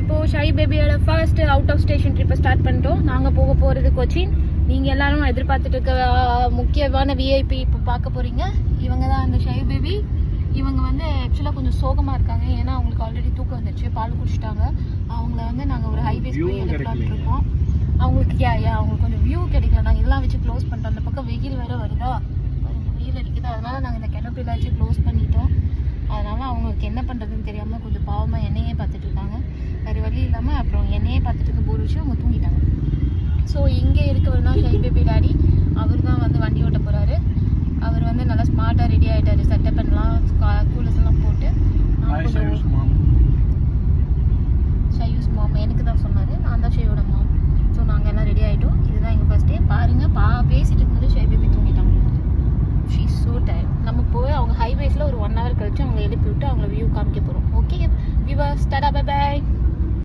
இப்போது ஷை பேபியோட first out of station ட்ரிப்பை ஸ்டார்ட் பண்ணிட்டோம். நாங்கள் போக போகிறது கொச்சின். நீங்கள் எல்லாரும் எதிர்பார்த்துட்டு இருக்க முக்கியமான விஐபி இப்போ பார்க்க போகிறீங்க. இவங்க தான் அந்த ஷை பேபி. இவங்க வந்து ஆக்சுவலாக கொஞ்சம் சோகமாக இருக்காங்க. ஏன்னா அவங்களுக்கு ஆல்ரெடி தூக்கம் வந்துடுச்சு, பால் குடிச்சிட்டாங்க. அவங்கள வந்து நாங்கள் ஒரு ஹைவேஸ் போய் எழுப்பலான்னு இருக்கோம். அவங்களுக்கு அவங்களுக்கு கொஞ்சம் வியூ கிடைக்கல. நாங்கள் இதெல்லாம் வச்சு க்ளோஸ் பண்ணிட்டோம். அந்த பக்கம் வெயில் வேறு வருதா, வெயில் அடிக்குது. அதனால நாங்கள் இந்த கிணப்பில் வச்சு க்ளோஸ் பண்ணிட்டோம். அதனால் அவங்களுக்கு என்ன பண்ணுறதுன்னு தெரியாமல் கொஞ்சம் பாவமாக என்னையே பார்த்துட்டு இருக்காங்க. வேறு வழி இல்லாமல் அப்புறம் என்னையே பார்த்துட்டு இருக்க போர் வச்சு அவங்க தூங்கிட்டாங்க. ஸோ இங்கே இருக்கவர் தான் ஷை பேபி டாடி. அவர் தான் வந்து வண்டி ஓட்ட போகிறாரு. அவர் வந்து நல்லா ஸ்மார்ட்டாக ரெடி ஆகிட்டாரு. செட்டப் பண்ணலாம், கூலர்ஸ் எல்லாம் போட்டு. ஷையூஸ் மாம் எனக்கு தான் சொன்னார். நான் தான் ஷையோட மாம். ஸோ நாங்கள் எல்லாம் ரெடி ஆகிட்டோம். இதுதான் எங்கள் ஃபர்ஸ்ட் டே. பாருங்கள், பேசிகிட்டு இருக்கும்போது ஷை பேபி தூங்கிட்டாங்க. She so time. நம்ம போய் அவங்க ஹைவேஸில் ஒரு 1 hour கழிச்சு அவங்களை எழுப்பி விட்டு அவங்கள வியூ காமிக்க போகிறோம். Okay viewers, tata bye bye.